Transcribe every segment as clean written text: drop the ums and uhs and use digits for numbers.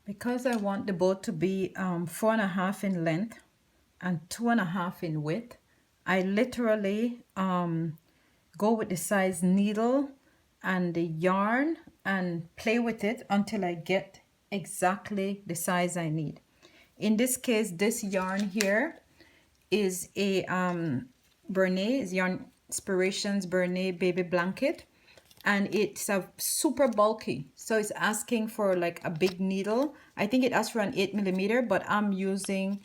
Because I want the bow to be 4.5 in length and 2.5 in width, I literally go with the size needle and the yarn and play with it until I get exactly the size I need. In this case, this yarn here is a Bernay, is Yarn Inspirations Bernay Baby Blanket, and it's a super bulky, so it's asking for like a big needle. I think it asks for an 8 millimeter, but I'm using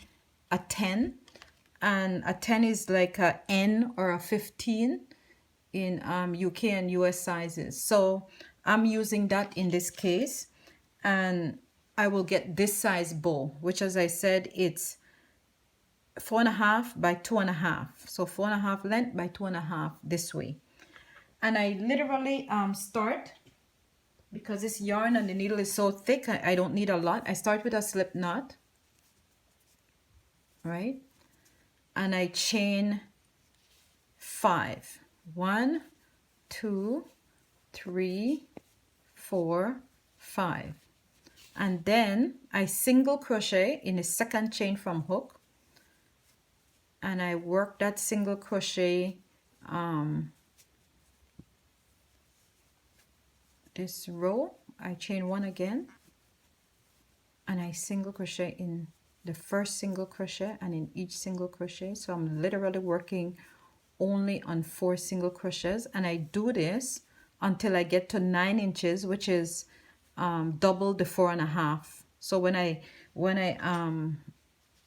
a 10, and a 10 is like a N or a 15 in UK and US sizes. So I'm using that in this case, and I will get this size bow, which, as I said, it's 4.5 by 2.5. So 4.5 length by 2.5 this way. And I literally start, because this yarn and the needle is so thick, I don't need a lot. I start with a slip knot, right? And I chain 5. 1, 2, 3, 4, 5. And then I single crochet in the second chain from hook, and I work that single crochet this row. I chain 1 again, and I single crochet in the first single crochet and in each single crochet. So I'm literally working only on 4 single crochets, and I do this until I get to 9 inches, which is double the 4.5. So when I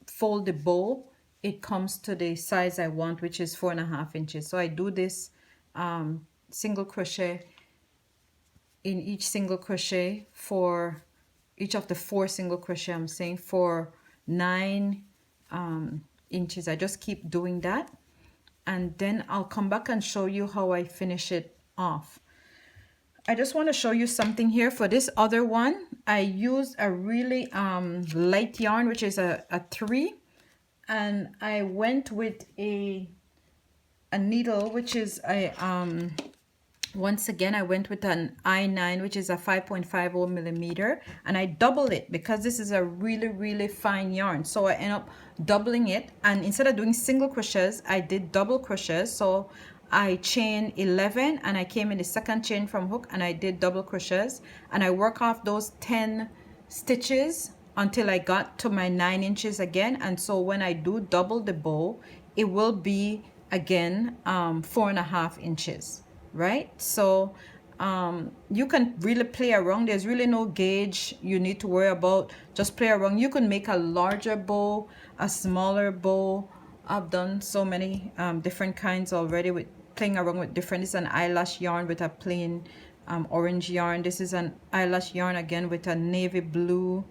fold the bow, it comes to the size I want, which is 4.5 inches. So I do this single crochet in each single crochet for each of the 4 single crochet, I'm saying, for 9 inches. I just keep doing that, and then I'll come back and show you how I finish it off. I just want to show you something here. For this other one, I used a really light yarn, which is a 3, and I went with a needle, which is a once again, I went with an I9, which is a 5.50 millimeter, and I double it because this is a really, really fine yarn. So I end up doubling it, and instead of doing single crochets, I did double crochets. So I chain 11, and I came in the second chain from hook, and I did double crochets, and I work off those 10 stitches until I got to my 9 inches again. And so when I do double the bow, it will be again 4.5 inches. Right? So you can really play around. There's really no gauge you need to worry about. Just play around. You can make a larger bow, a smaller bow. I've done so many different kinds already with playing around with different. This is an eyelash yarn with a plain orange yarn. This is an eyelash yarn again with a navy blue.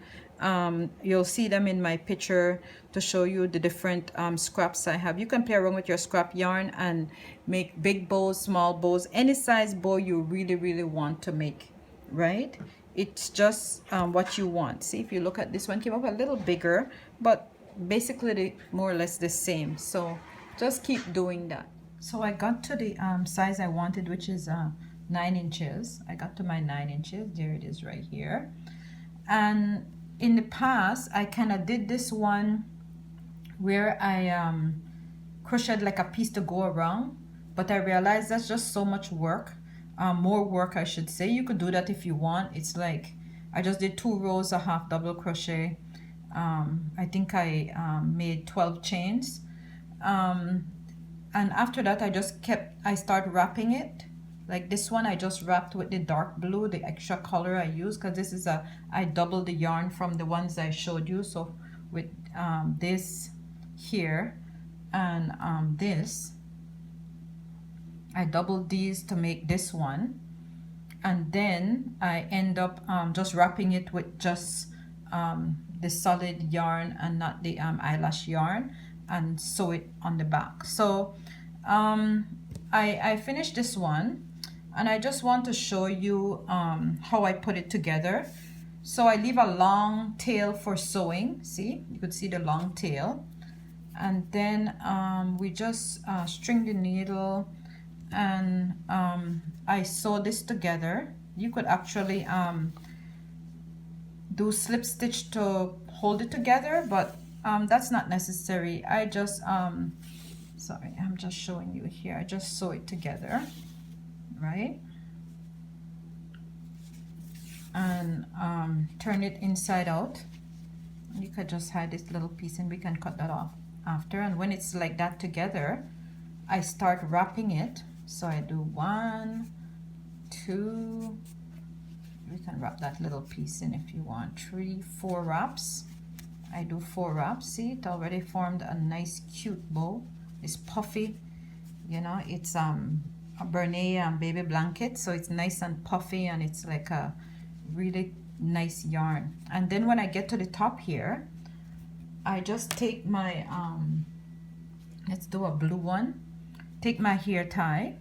You'll see them in my picture to show you the different scraps I have. You can play around with your scrap yarn and make big bows, small bows, any size bow you really, really want to make, right? It's just what you want. See, if you look at this one, came up a little bigger, but basically more or less the same. So just keep doing that. So I got to the size I wanted, which is 9 inches. I got to my 9 inches. There it is right here. And in the past, I kind of did this one where I crocheted like a piece to go around, but I realized that's just so much work, more work I should say. You could do that if you want. It's like I just did 2 rows of half double crochet. I think I made 12 chains, and after that I start wrapping it. Like this one, I just wrapped with the dark blue, the extra color I use, because this is I doubled the yarn from the ones I showed you. So with this here and this, I doubled these to make this one, and then I end up just wrapping it with just the solid yarn and not the eyelash yarn, and sew it on the back. So I finished this one, and I just want to show you how I put it together. So I leave a long tail for sewing. See, you could see the long tail, and then we just string the needle, and I sew this together. You could actually do slip stitch to hold it together, but that's not necessary. I just sorry, I'm just showing you here. I just sew it together, right? And turn it inside out. You could just hide this little piece and we can cut that off after. And when it's like that together, I start wrapping it. So I do 1, 2, we can wrap that little piece in if you want, 3, 4 wraps. I do 4 wraps. See, it already formed a nice cute bow. It's puffy, you know, it's a Bernay baby blanket, so it's nice and puffy, and it's like a really nice yarn. And then when I get to the top here, I just take my let's do a blue one, take my hair tie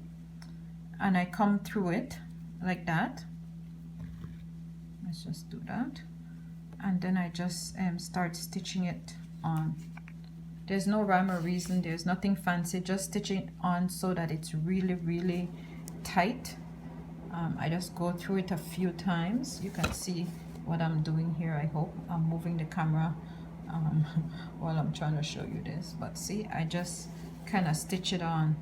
and I come through it like that. Let's just do that, and then I just start stitching it on. There's no rhyme or reason, there's nothing fancy, just stitching it on so that it's really tight. I just go through it a few times. You can see what I'm doing here. I hope I'm moving the camera while I'm trying to show you this, but see, I just kind of stitch it on,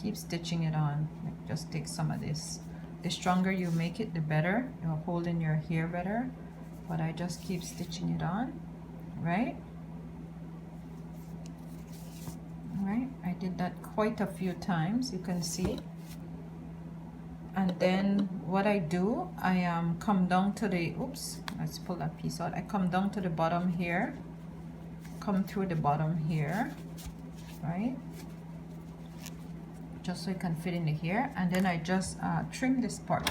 keep stitching it on. Like, just take some of this. The stronger you make it, the better. You're holding your hair better, but I just keep stitching it on, right? Right, I did that quite a few times, you can see. And then what I do, I come down to the, oops, let's pull that piece out. I come down to the bottom here, come through the bottom here, right, just so it can fit in the hair. And then I just trim this part,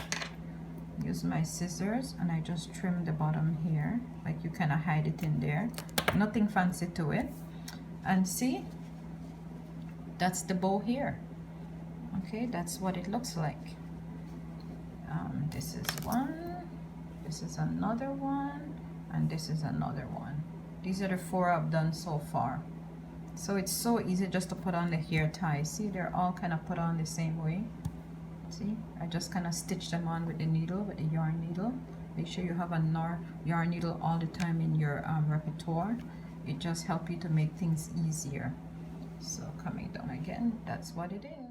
use my scissors, and I just trim the bottom here, like you kind of hide it in there, nothing fancy to it. And see, that's the bow here. Okay, that's what it looks like. This is one, this is another one, and this is another one. These are the 4 I've done so far. So it's so easy just to put on the hair tie. See, they're all kind of put on the same way. See, I just kind of stitch them on with the needle, with the yarn needle. Make sure you have a yarn needle all the time in your repertoire. It just helps you to make things easier. So coming down again, that's what it is.